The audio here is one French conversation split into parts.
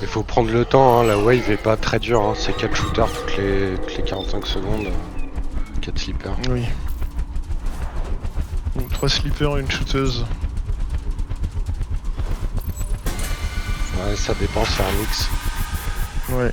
Il faut prendre le temps, hein. La wave est pas très dure, hein. C'est 4 shooters toutes les 45 secondes. 4 slippers. Oui. Donc 3 slippers, une shooteuse. Ouais, ça dépend, c'est un mix. Ouais.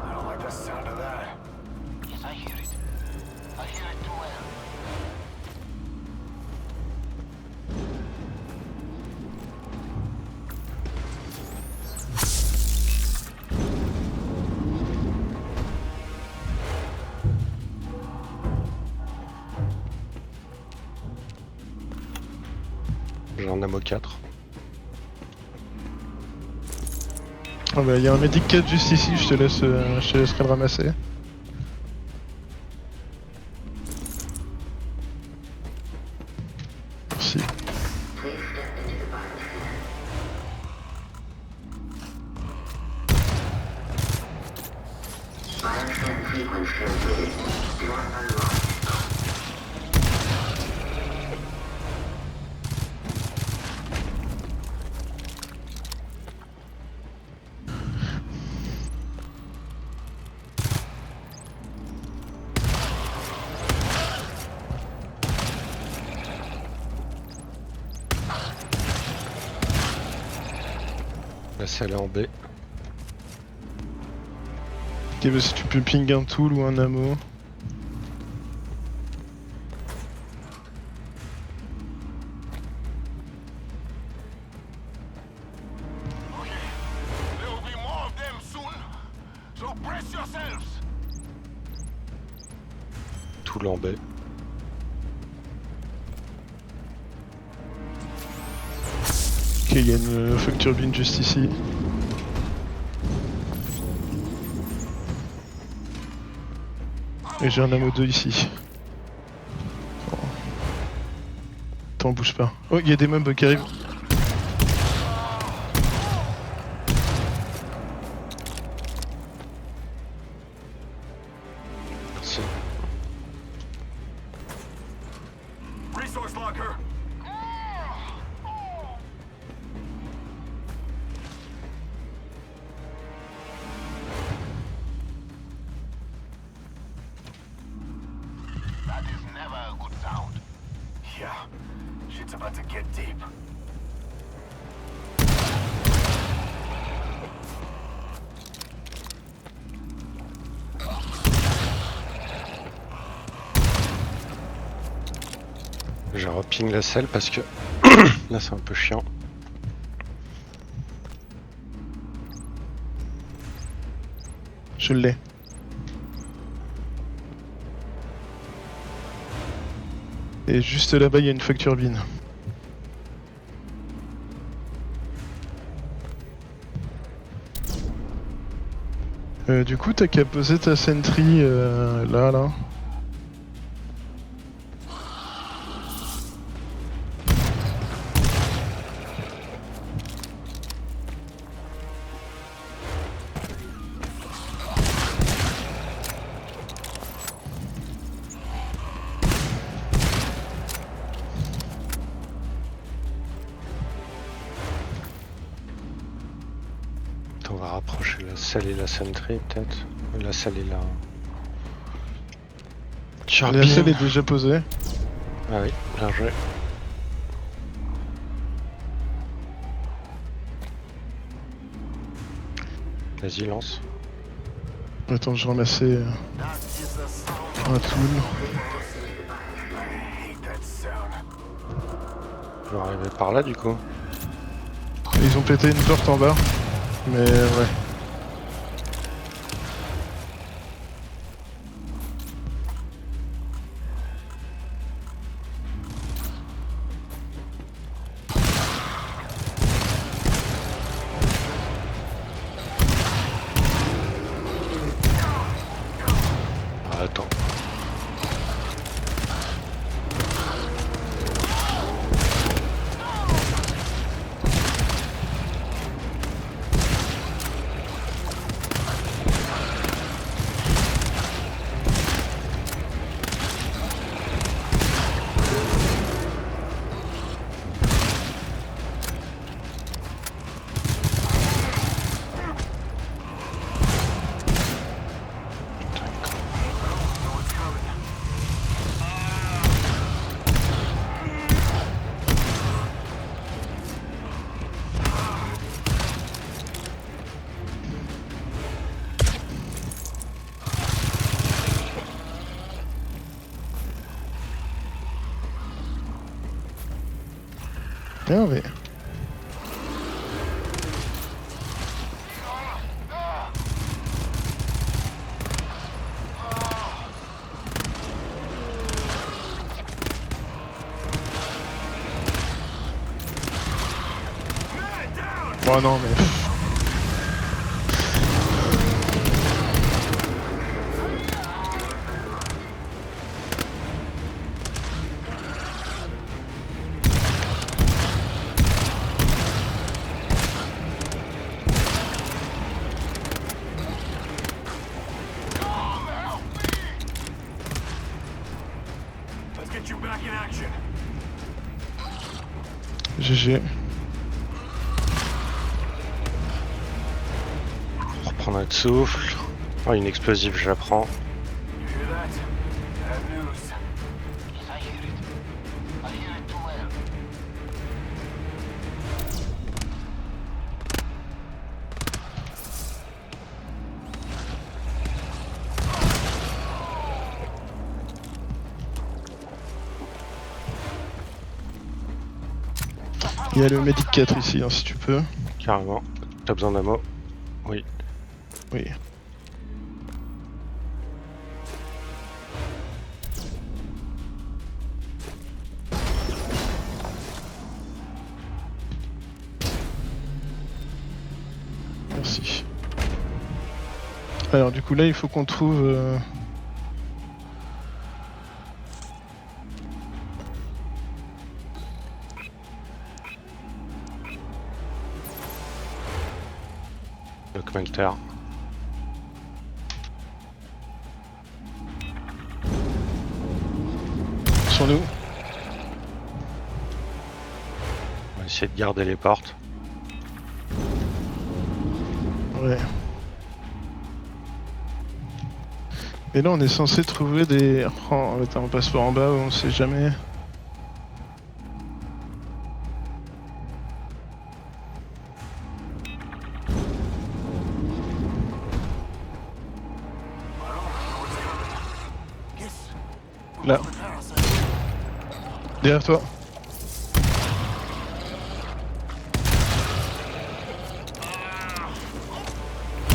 I don't like the sound of that. Yes, I hear it. I hear it too well. J'ai un ammo 4. Ah bah y'a un medic 4 juste ici, je te laisserai le ramasser. Merci. La salle est en B. Ok, bah si tu peux ping un tool ou un ammo. Okay. There will be more of them soon. So brace yourselves. Tout en B. Ok, y'a une fuck turbine juste ici. Et j'ai un ammo 2 ici. Oh. Attends, bouge pas. Oh, y'a des mobs qui arrivent. Merci. Resource locker. That is never a good sound. Yeah. Shit's about to get deep. Je reping la salle parce que là c'est un peu chiant. Je l'ai. Et juste là-bas, il y a une fuck turbine. Du coup, t'as qu'à poser ta sentry là. On va rapprocher la salle et la sentry peut-être. La salle est là. La salle est déjà posée. Ah oui, bien joué. Vas-y, lance. Attends, je ramassais That is the sound. un tool. I hate that sound. Je vais arriver par là du coup. Ils ont pété une porte en bas. Mais ouais. Bien, mais... Oh non, mais... Let's get you back in action. GG. Reprendre notre souffle. Oh, une explosive, je la prends. You hear that? Bad news. Yes, I hear it. I hear it too well. Il y a le Medic 4 ici, hein, si tu peux. Carrément. T'as besoin d'ammo? Oui. Oui. Merci. Alors du coup là il faut qu'on trouve... Le Kmelter. sur nous. On va essayer de garder les portes. Ouais. Et là on est censé trouver des... Oh attends, on passe par en bas, on sait jamais. Là. Derrière toi.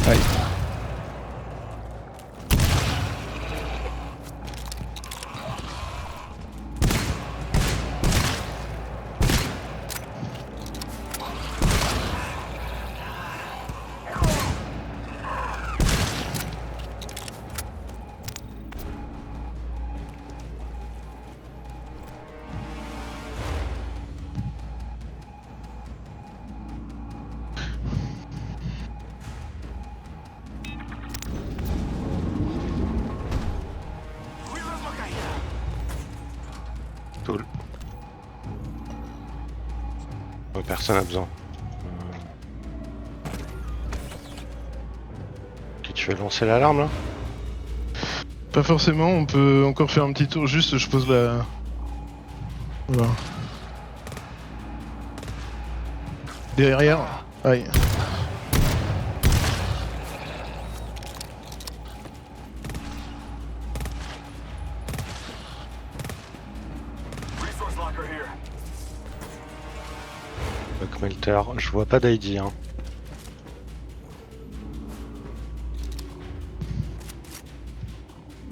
Aïe. Cool. Personne n'a besoin. Ok, tu veux lancer l'alarme là? Pas forcément, on peut encore faire un petit tour, juste je pose la... Voilà. Derrière. Aïe. Resource locker here. Le Kmelter, je vois pas d'ID hein.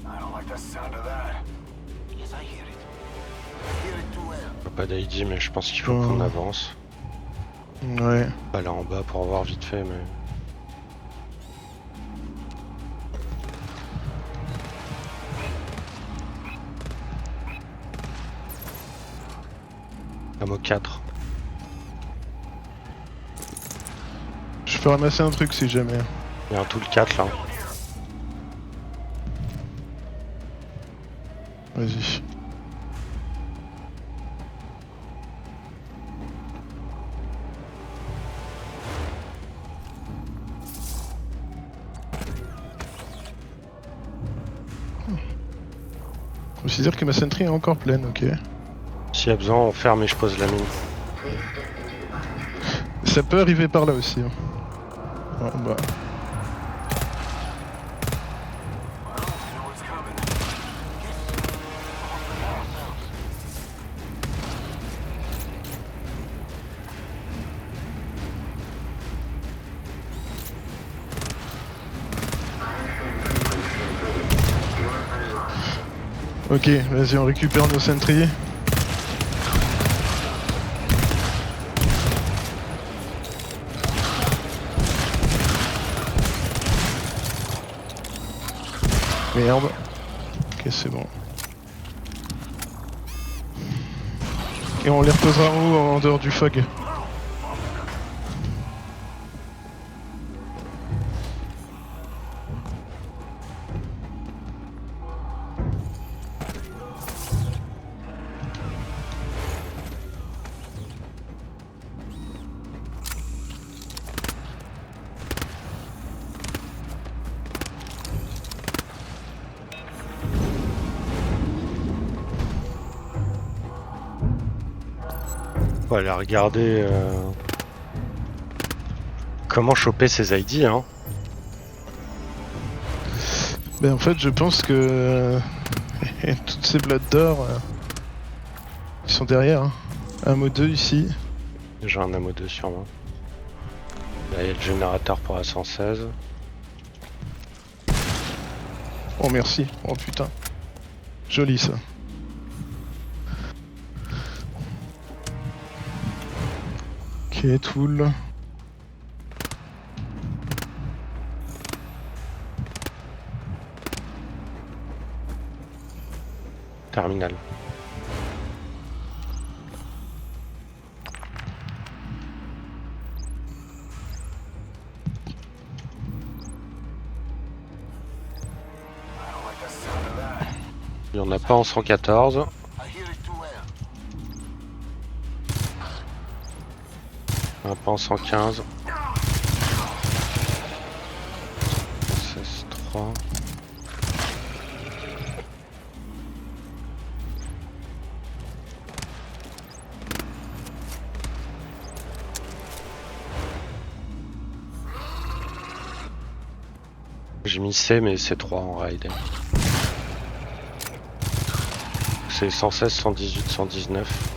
I don't like the sound of that. Yes, I hear it. I hear it too well. Je vois pas d'ID mais je pense qu'il faut qu'on avance. Ouais. Pas là en bas pour voir vite fait mais... Ammo 4. Je peux ramasser un truc si jamais. Il y a un tool 4 là. Vas-y. Considère que ma sentry est encore pleine, ok. S'il y a besoin, on ferme et je pose la mine. Ça peut arriver par là aussi. Hein. Bon, bah. Well, you know what's coming. Ok, vas-y, on récupère nos sentries. Merde. Ok, c'est bon. Et on les reposera où en dehors du fog? On va aller regarder comment choper ces ID, hein. Ben en fait, je pense que toutes ces blattes d'or, ils sont derrière. Hein. Ammo 2 ici. J'ai un ammo 2 sur moi. Là, il y a le générateur pour la 116. Oh merci. Oh putain. Joli ça. Ok, tool. Terminal. I don't like the sound of that. Il n'y en a pas en 114. I hear it too well. Il n'y en a pas en 115. 16-3. J'ai mis C mais c'est 3 en raid. C'est 116, 118, 119.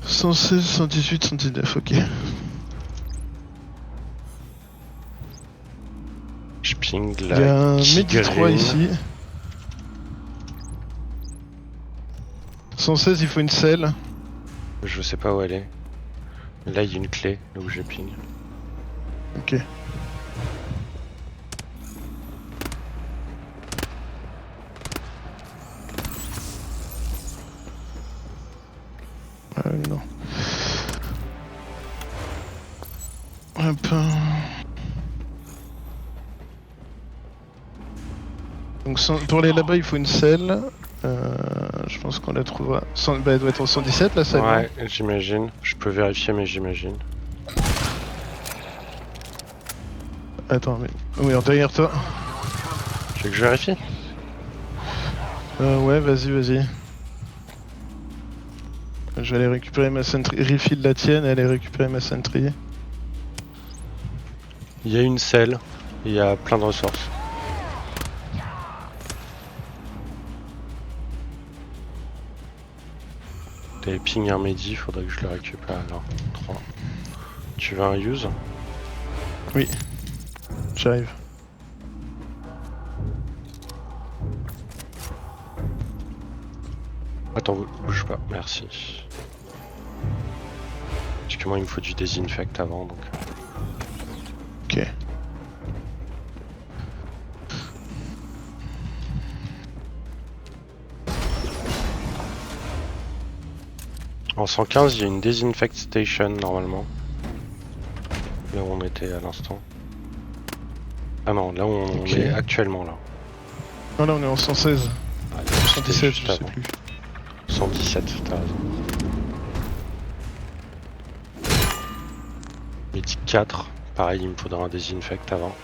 116, 118, 119, ok. Je ping Il y a un la Medi 3 Green. ici. 116, il faut une selle. Je sais pas où elle est. Là il y a une clé, là où je ping. Ok. Non. Hop. Donc pour aller là-bas, il faut une selle. Je pense qu'on la trouvera. Bah, elle doit être au 117 la selle. Ouais, j'imagine. Je peux vérifier mais j'imagine. Attends, mais. Oui, alors derrière toi. Tu veux que je vérifie? Ouais, vas-y, vas-y. Je vais aller récupérer ma sentry. Refill la tienne, aller récupérer ma sentry. Il y a une selle, il y a plein de ressources. T'avais ping un Medi, faudrait que je le récupère alors. 3. Tu veux un use? Oui. J'arrive. Attends, bouge pas, merci. Parce que moi il me faut du désinfect avant donc. Ok. En 115 il y a une disinfect station normalement. Là où on était à l'instant. Ah non, là où on Ok. est actuellement là. Non, là on est en 116. Ah, 117, juste je sais avant. plus. 117, t'as raison. Midi 4, pareil, il me faudra un désinfect avant,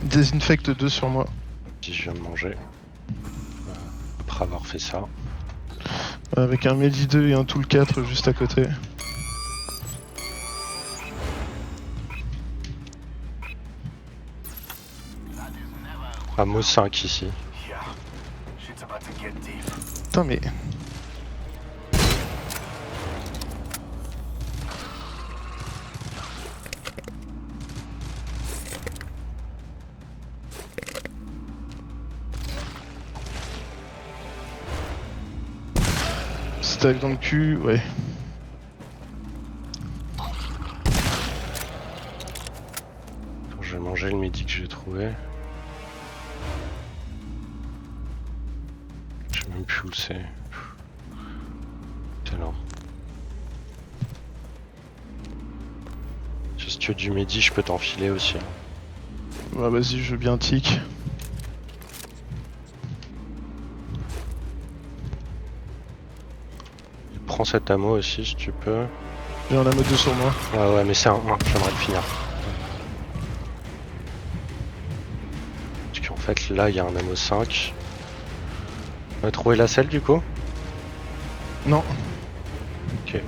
Désinfecte 2 sur moi. si je viens de manger. Après avoir fait ça. Avec un Medi 2 et un Tool 4 juste à côté. Amo 5 ici. Yeah. Shit's about to get deep. Putain, mais. stack dans le cul, ouais. Attends, je vais manger le midi que j'ai trouvé. Je sais même plus où c'est. C'est là. Si tu veux du midi, je peux t'enfiler aussi. Bah vas-y, je veux bien tic. Prends cet ammo aussi si tu peux. J'ai un ammo 2 sur moi. Ouais, mais c'est un 1, j'aimerais le finir. Parce qu'en fait, là, il y a un ammo 5. On a trouvé la selle du coup? Non. Ok.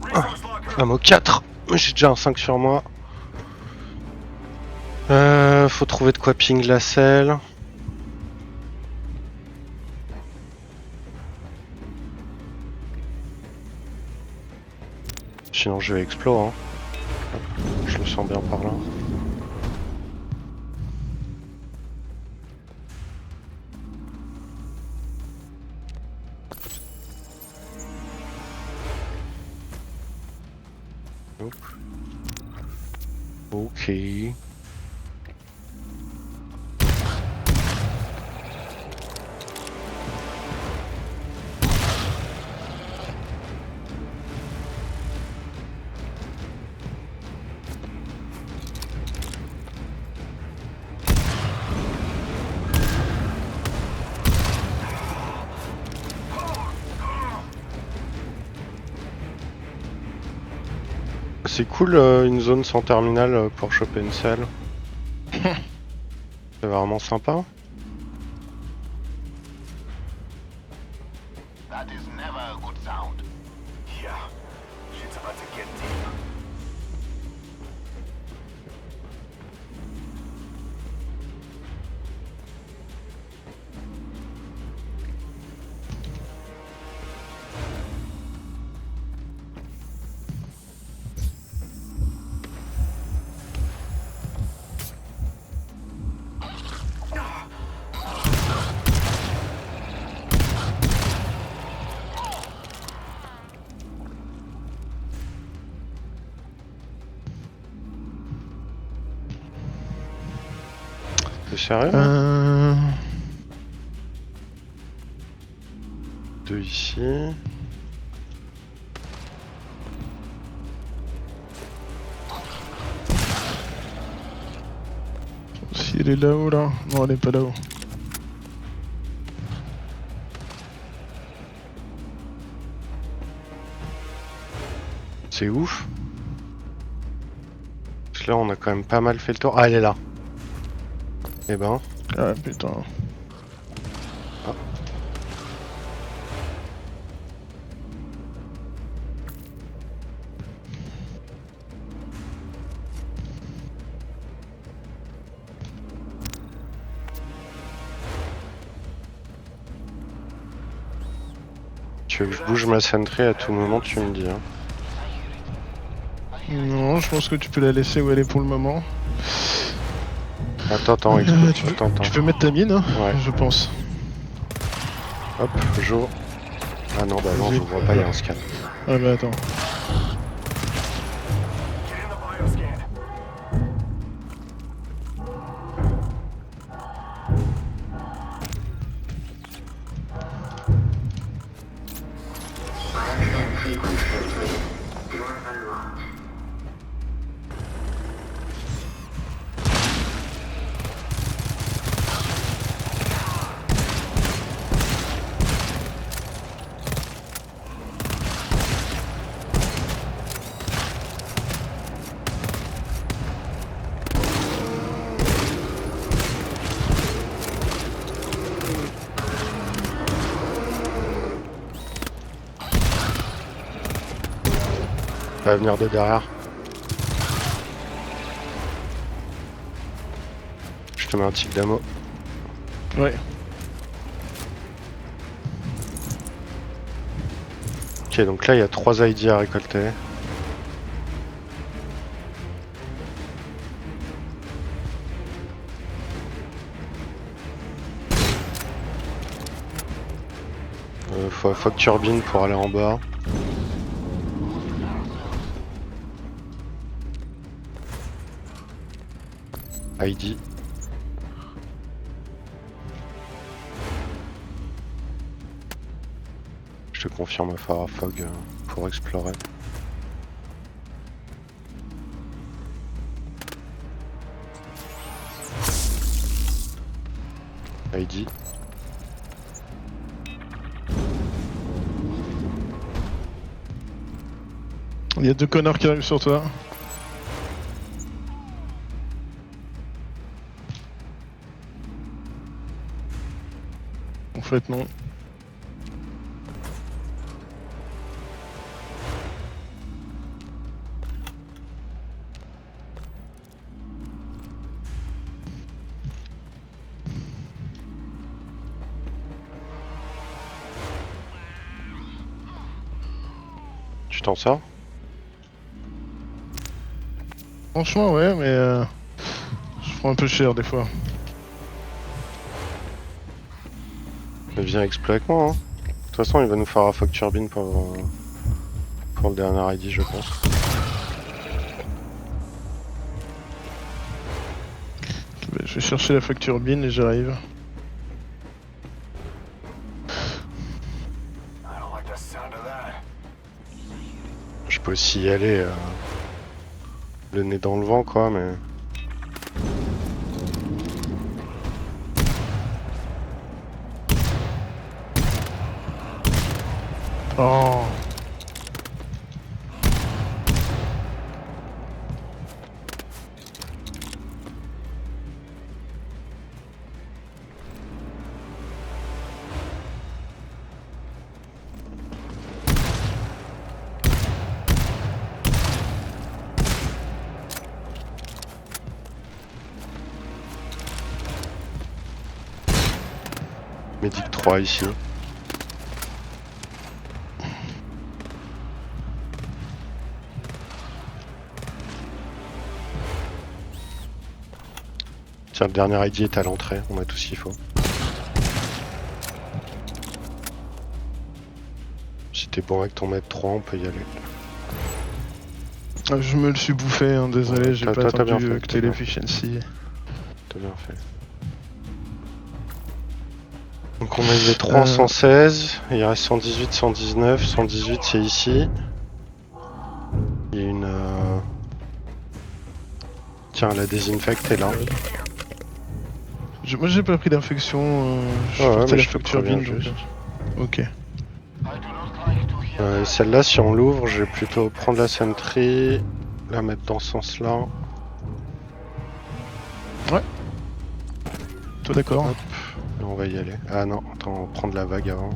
Resource locker. Ammo 4. J'ai déjà un 5 sur moi. Faut trouver de quoi ping la selle. Sinon je vais explo hein. Je le sens bien par là. Hop. Ok. C'est cool une zone sans terminal pour choper une selle. C'est vraiment sympa. That is never a good sound. Yeah. Shit's about to get deep. T'es sérieux là? 2 ici. Si elle est là-haut là. Non, elle est pas là-haut. C'est ouf. Parce que là on a quand même pas mal fait le tour. Ah elle est là. Eh ben. Ah putain. Tu veux que je bouge ma sentry à tout moment, tu me dis. Hein. Non, je pense que tu peux la laisser où elle est pour le moment. Attends, attends. Tu peux mettre ta mine, hein, Ouais. je pense. Hop, j'ouvre. Ah non, bah non, Vas-y. j'ouvre pas, il y a un scan. Ah bah attends. Get in the bioscan. Bioscan sequence complete. Door unlocked. Ça va venir de derrière. Je te mets un tic d'ammo. Ouais. Ok, donc là il y a 3 ID à récolter. Faut que turbine pour aller en bas. ID. Je te confirme Farafog pour explorer. ID. Il y a 2 connards qui arrivent sur toi. En fait, non. Tu t'en sors? Franchement, ouais, mais je prends un peu cher des fois. Mais viens explorer avec moi. Hein. De toute façon, il va nous faire un Fog Turbine pour le dernier ID, je pense. Bah, je vais chercher la facture bin et j'arrive. I don't like the sound of that. Je peux aussi y aller le nez dans le vent, quoi, mais. Oh. Medic 3 ici. Tiens, le dernier ID est à l'entrée, on a tout ce qu'il faut. Si t'es bon avec ton mètre 3, on peut y aller. Ah, je me le suis bouffé, hein, désolé, j'ai T'as- pas t'as bien attendu fait, que t'as t'aies bien l'efficiency. T'as bien fait. Donc on a eu les 3 en 116, il reste 118, 119, 118 c'est ici. Il y a une... Tiens, la désinfecte est là. Moi j'ai pas pris d'infection, je Ouais, sortais mais la je te facture préviens bin donc. juste. Ok. I do not like to hear Celle-là, si on l'ouvre, je vais plutôt prendre la sentry, la mettre dans ce sens-là. Toi d'accord? Hop, et on va y aller. Ah non, attends, on va prendre la vague avant.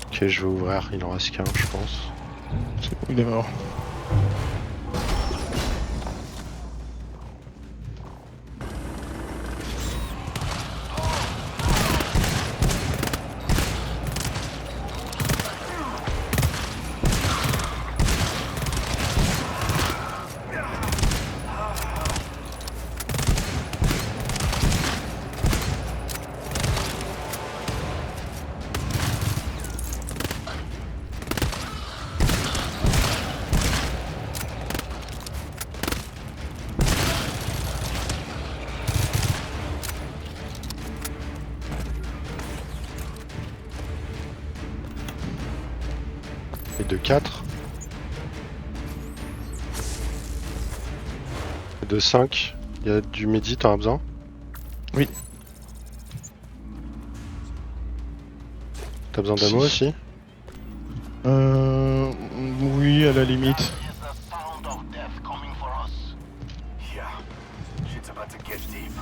Ok, je vais ouvrir, il en reste qu'un, je pense. C'est bon, il est mort. Et de 4. Et de 5. Il y a du midi, t'en as besoin? Oui. T'as besoin d'ammo Si. aussi? Oui, à la limite. That is the sound of death coming for us. to get deep.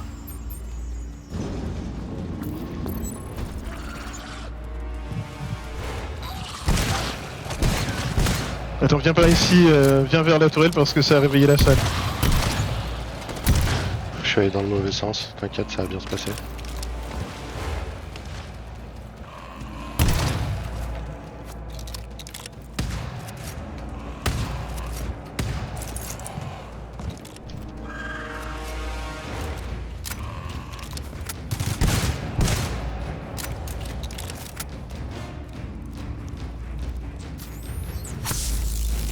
Attends, viens par ici, viens vers la tourelle parce que ça a réveillé la salle. Je suis allé dans le mauvais sens, t'inquiète, ça va bien se passer.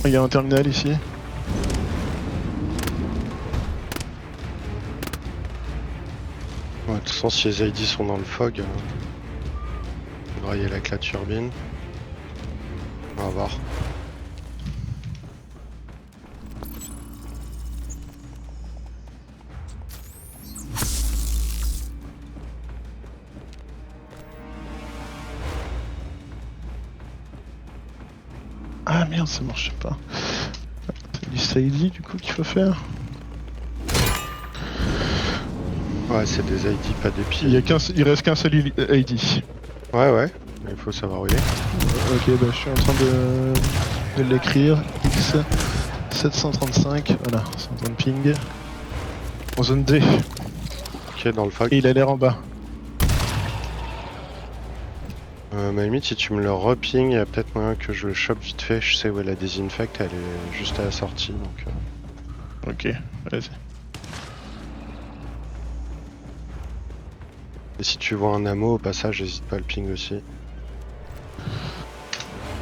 Il y a un terminal ici. Ouais, de toute façon, si les ID sont dans le fog, il devrait y aller avec la turbine. On va voir. Ah merde, ça marche pas. C'est liste ID du coup qu'il faut faire. Ouais, c'est des ID, pas des pieds. Il reste qu'un seul ID. Ouais, ouais, mais il faut savoir où il est. Ok, bah je suis en train de l'écrire. X 735, voilà, c'est en train de ping. En zone D. Ok, dans le fog. Et il a l'air en bas. Ma limite, si tu me le reping, il y a peut-être moyen que je le chope vite fait. Je sais où est la désinfect, elle est juste à la sortie, donc... Ok, vas-y. Et si tu vois un ammo au passage, n'hésite pas à le ping aussi.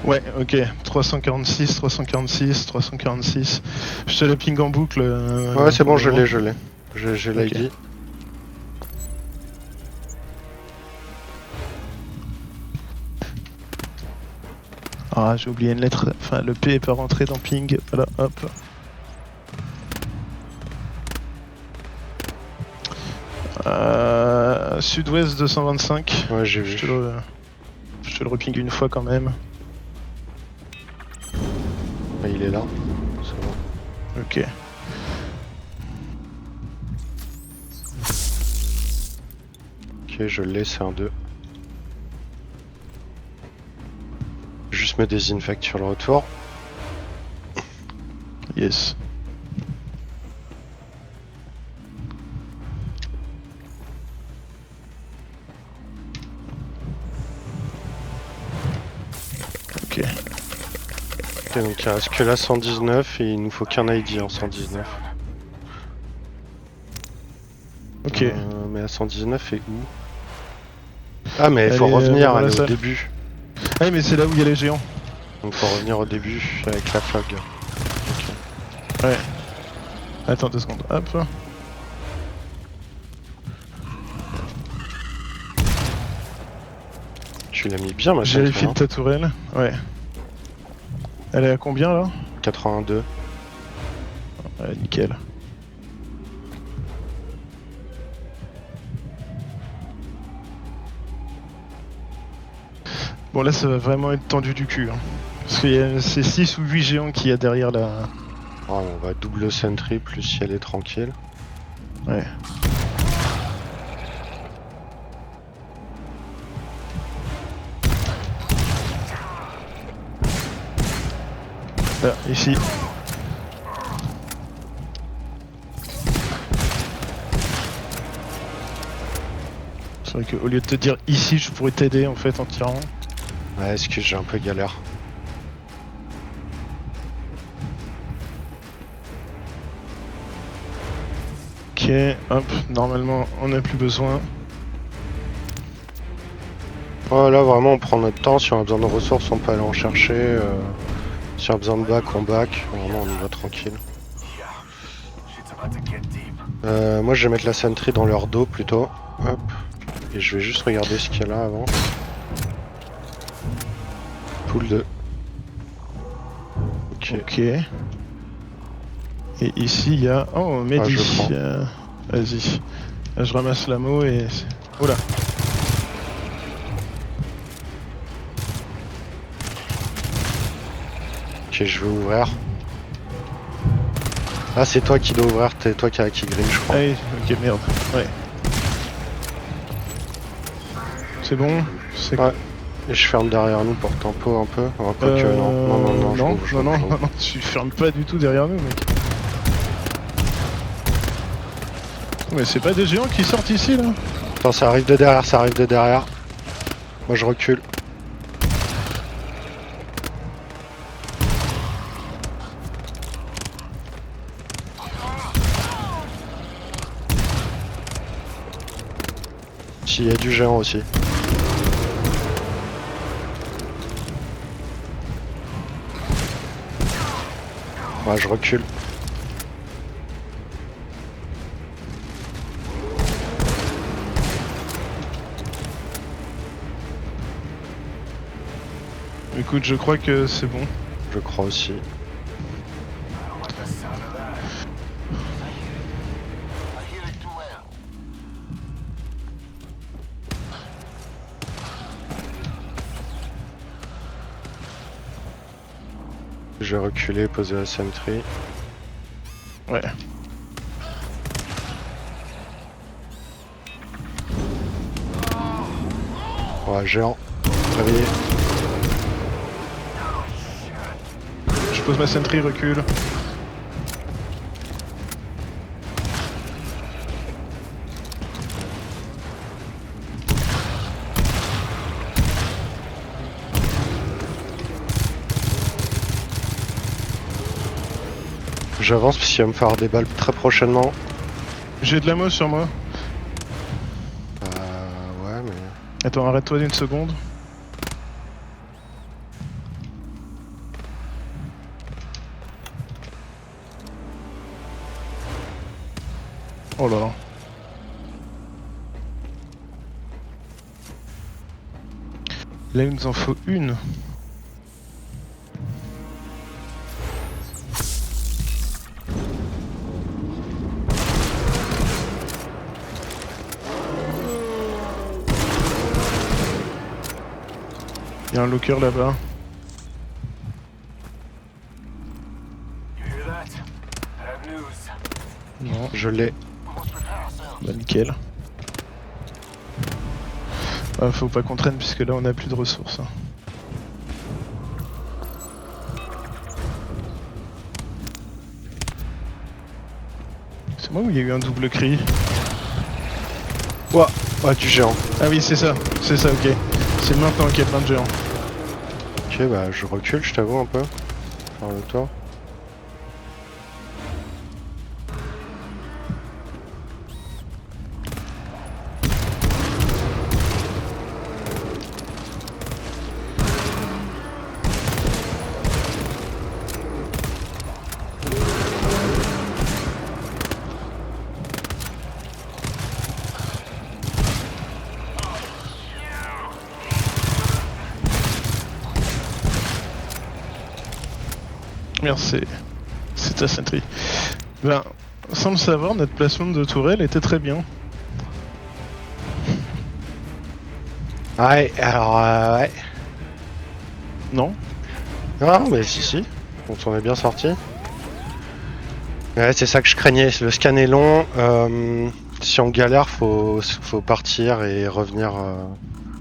Ouais, ok, 346, 346, 346. Je te le ping en boucle. Ouais, c'est bon, je l'ai. J'ai Ok. l'ID. Ah, j'ai oublié une lettre. Enfin, le P est pas rentré dans ping. Voilà, hop. Sud-ouest 225. Ouais, j'ai Je vu. te le reping une fois quand même. Ouais, il est là. C'est bon. Ok. Ok, je l'ai, c'est un 2. Juste me désinfecte sur le retour. Yes. Ok. Ok, donc il reste que la 119 et il nous faut qu'un ID en 119. Ok. Mais la 119 est où? Ah, mais il faut Elle est, revenir, dans la elle est au salle. début. Ah, mais c'est là où il y a les géants. Donc faut revenir au début avec la fog. Ouais. Attends 2 secondes. Hop. Tu l'as mis bien, ma J'ai ceinture, refile ta tourelle. Ouais. Elle est à combien là? 82. Ouais, nickel. Bon là ça va vraiment être tendu du cul. Hein. Parce que c'est 6 ou 8 géants qu'il y a derrière la... Ah, on va double sentry plus si elle est tranquille. Ouais. Là, ici. C'est vrai qu'au lieu de te dire ici, je pourrais t'aider en fait en tirant. Ouais, excuse, j'ai un peu galère. Ok, hop, normalement on n'a plus besoin. Voilà, vraiment, on prend notre temps. Si on a besoin de ressources, on peut aller en chercher. Si on a besoin de back, on back. Vraiment, on y va tranquille. Yeah. Shit's about to get deep. Moi, je vais mettre la sentry dans leur dos plutôt. Hop. Et je vais juste regarder ce qu'il y a là avant. Pool 2. Ok. Ok. Et ici il y a... Oh, Mehdi. je prends. Vas-y. Là, je ramasse l'ammo et... Oula. Ok, je vais ouvrir. Ah, c'est toi qui dois ouvrir, c'est toi qui green, je crois. Ah oui, ok, merde. Ouais. C'est bon. C'est Ouais. Et je ferme derrière nous pour tempo un peu. Oh, quoique, non. Non, non, je non, ouvre. non, tu fermes pas du tout derrière nous, mec. Mais c'est pas des géants qui sortent ici, là? Attends, ça arrive de derrière, ça arrive de derrière. Moi, je recule. Si, il y a du géant aussi. Ouais, je recule. Écoute, je crois que c'est bon. Je crois aussi. I like the sound of that. I hear it too well. Je vais reculer, poser la sentry. Ouais. Ouais, géant. Réveillé. Je pose ma sentry, recule. J'avance parce qu'il va me faire des balles très prochainement. J'ai de l'ammo sur moi. Ouais, mais... Attends, arrête-toi d'une seconde. Oh là là. Là, il nous en faut une. Il y a un locker là-bas. You hear that? I have news. Non, Je l'ai. We must prepare ourselves. bah nickel. Ah, faut pas qu'on traîne puisque là on a plus de ressources. Hein. C'est moi où il y a eu un double cri? Ouah, ouais, du géant. Ah oui, c'est ça, ok. C'est maintenant qu'il y a plein de géants. Ok, bah je recule, je t'avoue un peu. Faire le tour. Merci. C'est ta sentry. Ben, sans le savoir, notre placement de tourelle était très bien. Ouais, alors ouais. Non? Non, mais si. On s'en est bien sorti. Ouais, c'est ça que je craignais. Le scan est long. Si on galère, faut partir et revenir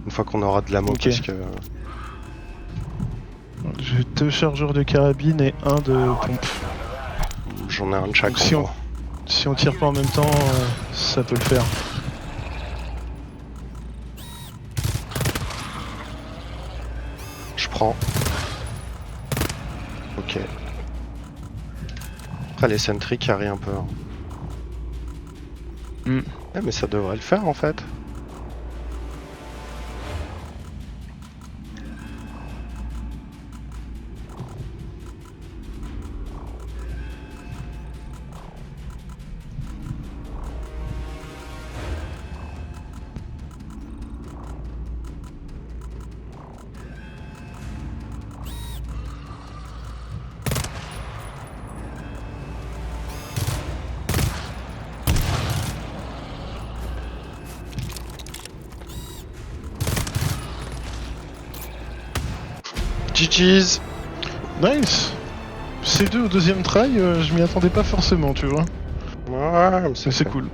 une fois qu'on aura de l'ammo. Ok. Parce que... J'ai 2 chargeurs de carabine et 1 de pompe. J'en ai un de chaque. Donc, si en gros. Si on tire pas en même temps, ça peut le faire. Je prends. Ok. Après les sentry carry un peu. Hein. Hmm. Ouais, mais ça devrait le faire en fait. GG's. Nice! C2 au deuxième try, je m'y attendais pas forcément, tu vois. Ouais, mais Mais c'est fait. cool.